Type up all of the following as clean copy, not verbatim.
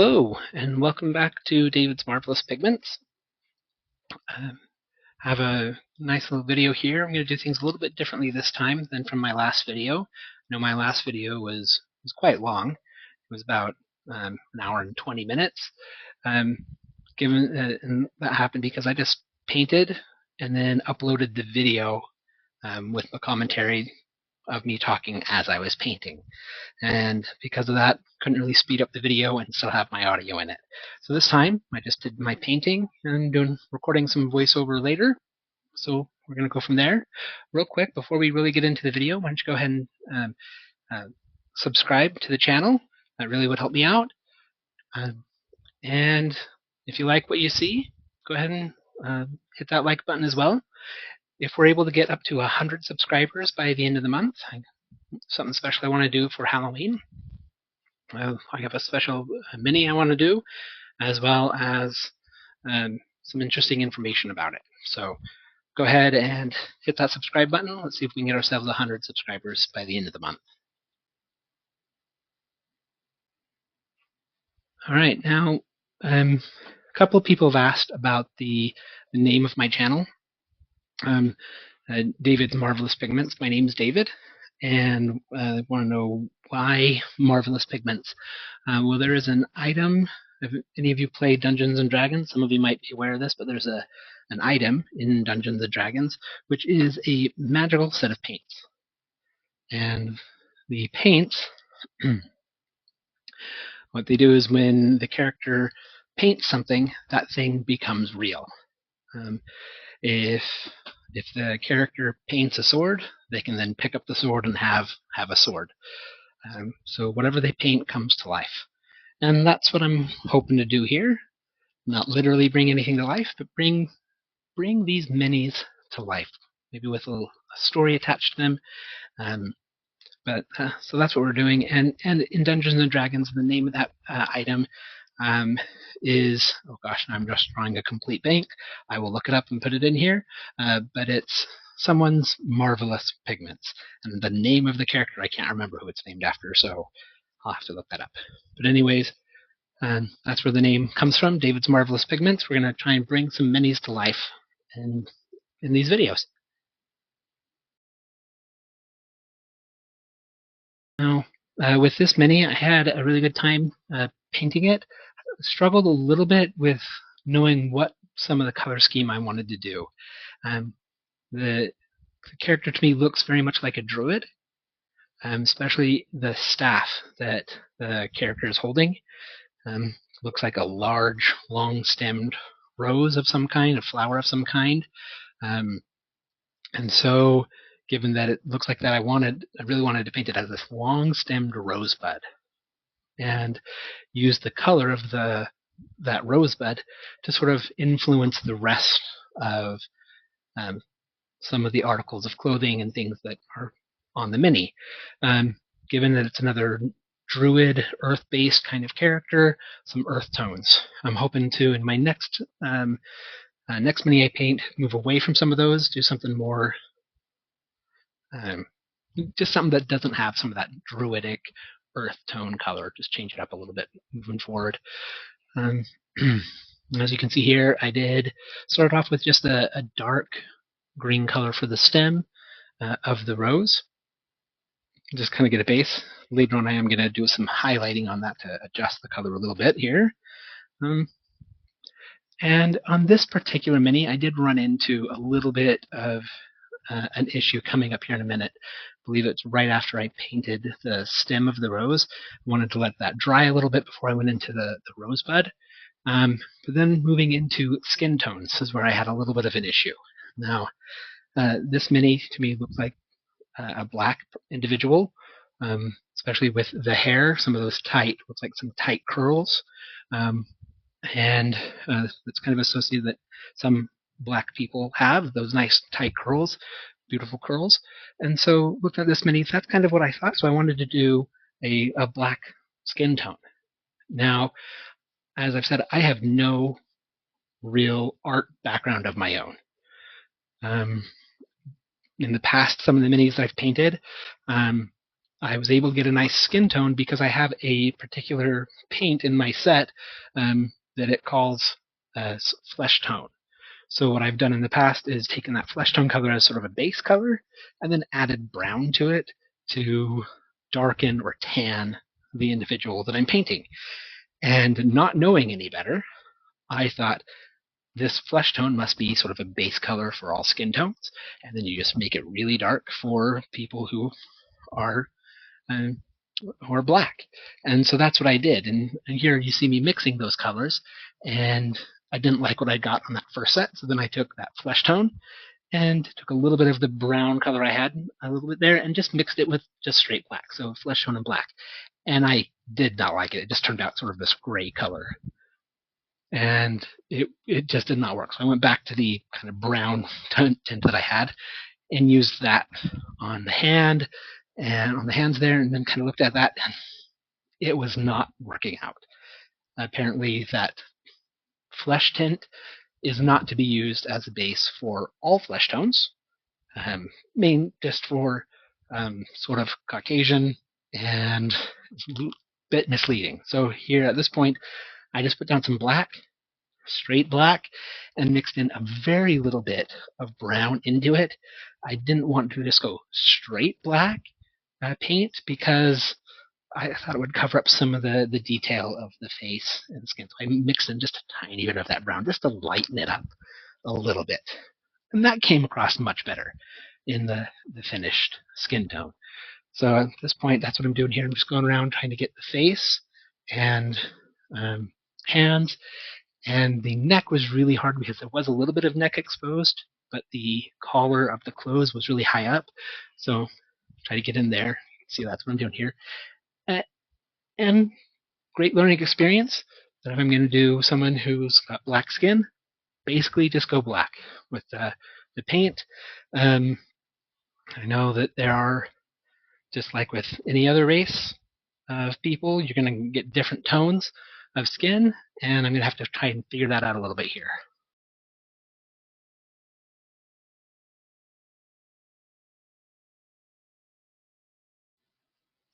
Hello, and welcome back to David's Marvelous Pigments. I have a nice little video here. I'm going to do things a little bit differently this time than from my last video. I know my last video was quite long. It was about an hour and 20 minutes. And that happened because I just painted and then uploaded the video with a commentary of me talking as I was painting. And because of that, couldn't really speed up the video and still have my audio in it. So this time, I just did my painting and recording some voiceover later. So we're going to go from there. Real quick, before we really get into the video, why don't you go ahead and subscribe to the channel. That really would help me out. And if you like what you see, go ahead and hit that like button as well. If we're able to get up to 100 subscribers by the end of the month, something special I want to do for Halloween. I have a special mini I want to do, as well as some interesting information about it. So go ahead and hit that subscribe button. Let's see if we can get ourselves 100 subscribers by the end of the month. All right, now a couple of people have asked about the name of my channel. David's Marvelous Pigments. My name's David, and I want to know why Marvelous Pigments. Well, there is an item. If any of you play Dungeons and Dragons, some of you might be aware of this, but there's an item in Dungeons and Dragons which is a magical set of paints. And the paints, what they do is when the character paints something, that thing becomes real. If the character paints a sword, they can then pick up the sword and have a sword. So whatever they paint comes to life. And that's what I'm hoping to do here. Not literally bring anything to life, but bring these minis to life. Maybe with a story attached to them. So that's what we're doing. And in Dungeons and Dragons, the name of that item is, oh gosh, I'm just drawing a complete blank. I will look it up and put it in here. But it's someone's Marvelous Pigments. And the name of the character, I can't remember who it's named after, so I'll have to look that up. But anyways, that's where the name comes from, David's Marvelous Pigments. We're going to try and bring some minis to life in these videos. Now, with this mini, I had a really good time painting it. Struggled a little bit with knowing what some of the color scheme I wanted to do. The character to me looks very much like a druid, especially the staff that the character is holding. Looks like a large, long-stemmed rose of some kind, a flower of some kind. And so, given that it looks like that, I really wanted to paint it as this long-stemmed rosebud, and use the color of that rosebud to sort of influence the rest of some of the articles of clothing and things that are on the mini. Given that it's another Druid, earth-based kind of character, some earth tones. I'm hoping to, in my next mini I paint, move away from some of those, do something more, just something that doesn't have some of that druidic earth tone color. Just change it up a little bit moving forward. As you can see here, I did start off with just a dark green color for the stem of the rose. Just kind of get a base. Later on I am going to do some highlighting on that to adjust the color a little bit here. And on this particular mini, I did run into a little bit of an issue coming up here in a minute. I believe it's right after I painted the stem of the rose. I wanted to let that dry a little bit before I went into the rosebud. But then moving into skin tones is where I had a little bit of an issue. Now, this mini to me looked like a black individual, especially with the hair, some of those looks like some tight curls. And it's kind of associated that some black people have those nice tight curls, beautiful curls. And so looking at this mini, that's kind of what I thought. So I wanted to do a black skin tone. Now, as I've said, I have no real art background of my own. In the past, some of the minis that I've painted, I was able to get a nice skin tone because I have a particular paint in my set that it calls flesh tone. So what I've done in the past is taken that flesh tone color as sort of a base color and then added brown to it to darken or tan the individual that I'm painting. And not knowing any better, I thought this flesh tone must be sort of a base color for all skin tones, and then you just make it really dark for people are uh, who are black. And so that's what I did. And here you see me mixing those colors, and I didn't like what I got on that first set, so then I took that flesh tone and took a little bit of the brown color I had, a little bit there, and just mixed it with just straight black, so flesh tone and black. And I did not like it. It just turned out sort of this gray color. And it just did not work. So I went back to the kind of brown tint that I had and used that on the hand and on the hands there, and then kind of looked at that, and it was not working out. Apparently, that flesh tint is not to be used as a base for all flesh tones, just for sort of Caucasian and a bit misleading. So here at this point, I just put down some black, straight black, and mixed in a very little bit of brown into it. I didn't want to just go straight black paint because I thought it would cover up some of the detail of the face and skin. So I mixed in just a tiny bit of that brown just to lighten it up a little bit. And that came across much better in the finished skin tone. So at this point, that's what I'm doing here. I'm just going around trying to get the face and hands. And the neck was really hard because there was a little bit of neck exposed, but the collar of the clothes was really high up. So try to get in there. See, that's what I'm doing here. And great learning experience. That if I'm going to do someone who's got black skin, basically just go black with the paint. I know that there are, just like with any other race of people, you're going to get different tones of skin, and I'm going to have to try and figure that out a little bit here.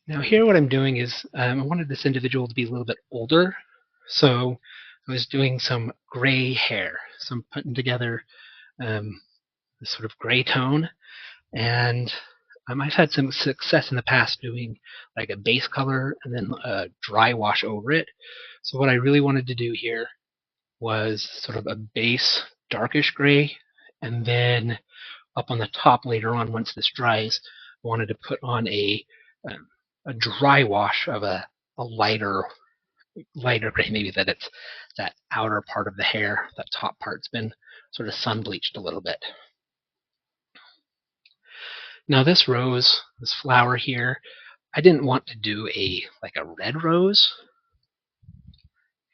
Now here what I'm doing is I wanted this individual to be a little bit older, so I was doing some gray hair. So I'm putting together this sort of gray tone, and I've had some success in the past doing like a base color and then a dry wash over it. So what I really wanted to do here was sort of a base darkish gray, and then up on the top later on, once this dries, I wanted to put on a dry wash of a lighter gray, maybe that it's that outer part of the hair, that top part's been sort of sun bleached a little bit. Now this rose, this flower here, I didn't want to do like a red rose,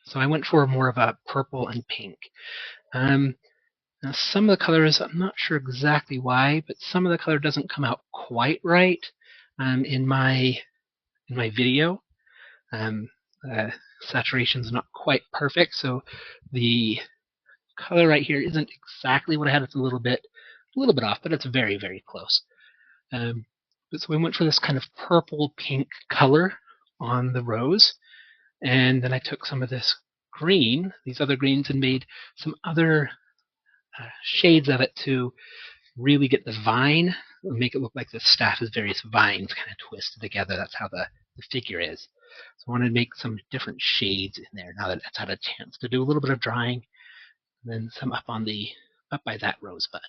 so I went for more of a purple and pink. Now some of the colors, I'm not sure exactly why, but some of the color doesn't come out quite right in my video. Saturation's not quite perfect, so the color right here isn't exactly what I had. It's a little bit off, but it's very, very close. So we went for this kind of purple pink color on the rose, and then I took some of this green, these other greens, and made some other shades of it to really get the vine, make it look like the staff is various vines kind of twisted together. That's how the figure is. So I wanted to make some different shades in there now that it's had a chance to do a little bit of drying, and then some up by that rosebud.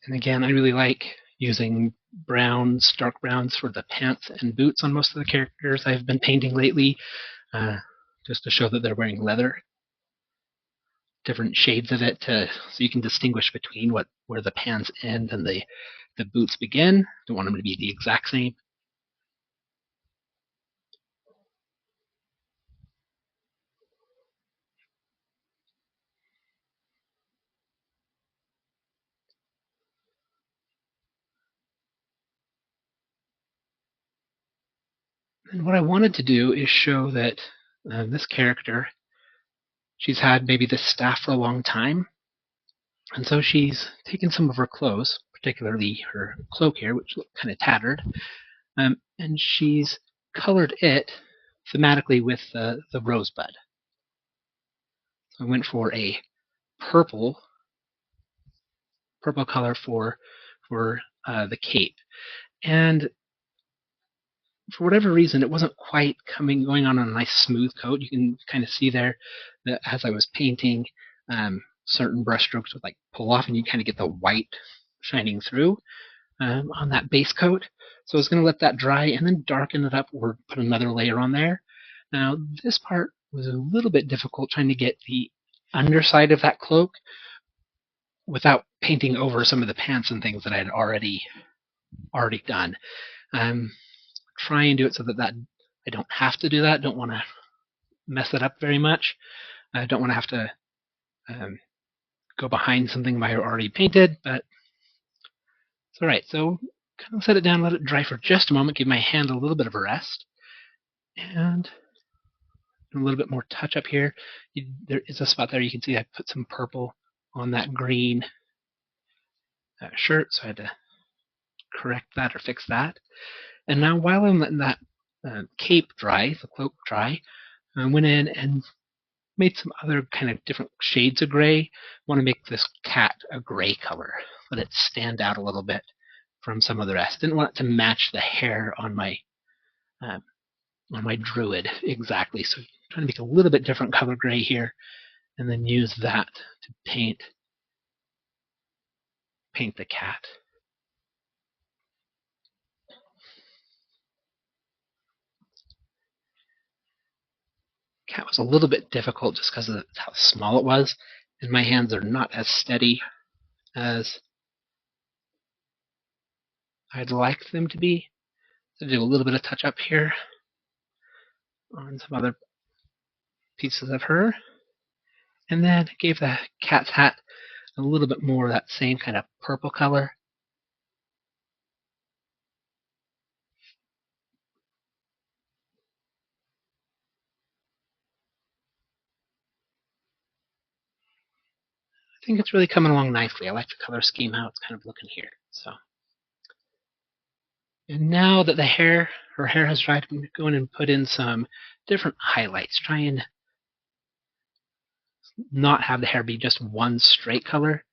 And again, I really like using browns, dark browns for the pants and boots on most of the characters I've been painting lately, just to show that they're wearing leather. Different shades of it so you can distinguish between where the pants end and the boots begin. Don't want them to be the exact same. And what I wanted to do is show that this character, she's had maybe this staff for a long time, And so she's taken some of her clothes, particularly her cloak here, which looked kind of tattered, and she's colored it thematically with the rosebud. So I went for a purple color for the cape, and for whatever reason, it wasn't quite going on a nice smooth coat. You can kind of see there that as I was painting, certain brush strokes would like pull off, and you kind of get the white shining through on that base coat. So I was going to let that dry and then darken it up or put another layer on there. Now this part was a little bit difficult, trying to get the underside of that cloak without painting over some of the pants and things that I had already done. Try and do it so that I don't have to do that. Don't want to mess it up very much. I don't want to have to go behind something I already painted, but it's all right. So kind of set it down, let it dry for just a moment, give my hand a little bit of a rest, and a little bit more touch up here. There is a spot there you can see I put some purple on that green shirt, so I had to correct that or fix that. And now while I'm letting that cape dry, the cloak dry, I went in and made some other kind of different shades of gray. I want to make this cat a gray color, let it stand out a little bit from some of the rest. Didn't want it to match the hair on my druid exactly, so trying to make a little bit different color gray here, and then use that to paint the cat. Cat was a little bit difficult just because of how small it was, and my hands are not as steady as I'd like them to be. So do a little bit of touch up here on some other pieces of her, and then gave the cat's hat a little bit more of that same kind of purple color. I think it's really coming along nicely. I like the color scheme, how it's kind of looking here. So, and now that her hair has dried, I'm going to go in and put in some different highlights. Try and not have the hair be just one straight color.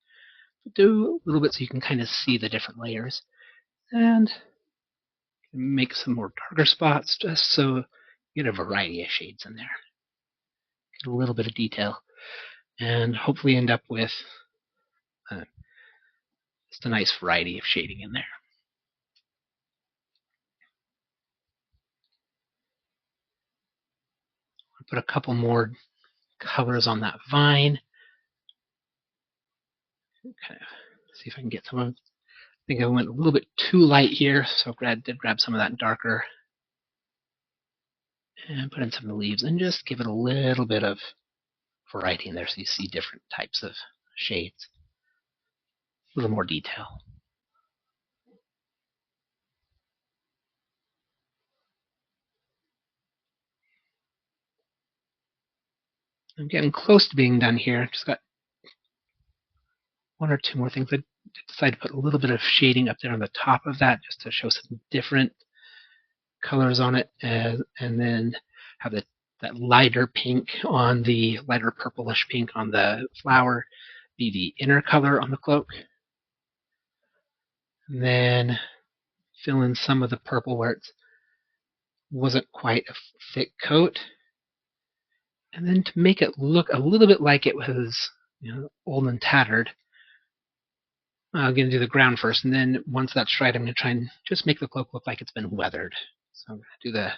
Do a little bit so you can kind of see the different layers. And make some more darker spots just so you get a variety of shades in there. Get a little bit of detail. And hopefully end up with just a nice variety of shading in there. I'll put a couple more colors on that vine. Okay, see if I can get some of. I think I went a little bit too light here, so I did grab some of that darker and put in some of the leaves and just give it a little bit of variety in there so you see different types of shades. A little more detail. I'm getting close to being done here. Just got one or two more things. I decided to put a little bit of shading up there on the top of that just to show some different colors on it, and then have that lighter pink on the lighter purplish pink on the flower be the inner color on the cloak. And then fill in some of the purple where it wasn't quite a thick coat. And then to make it look a little bit like it was, old and tattered, I'm going to do the ground first, and then once that's dried, I'm going to try and just make the cloak look like it's been weathered. So I'm going to do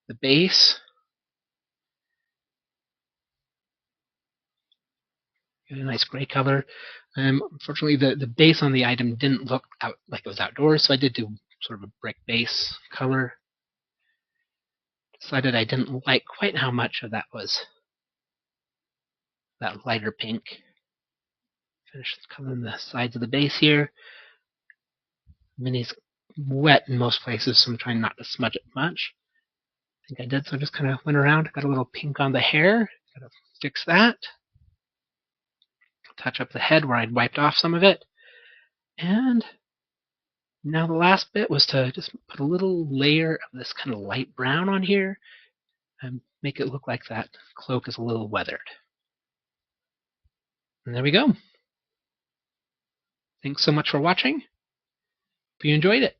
the base. Get a nice gray color. Unfortunately, the base on the item didn't look out like it was outdoors, so I did do sort of a brick base color. Decided I didn't like quite how much of that was that lighter pink. Finish coloring the sides of the base here. Mini's wet in most places, so I'm trying not to smudge it much. I think I did, so I just kind of went around, got a little pink on the hair. Gotta fix that. touch up the head where I'd wiped off some of it. And now the last bit was to just put a little layer of this kind of light brown on here and make it look like that cloak is a little weathered. And there we go. Thanks so much for watching. Hope you enjoyed it.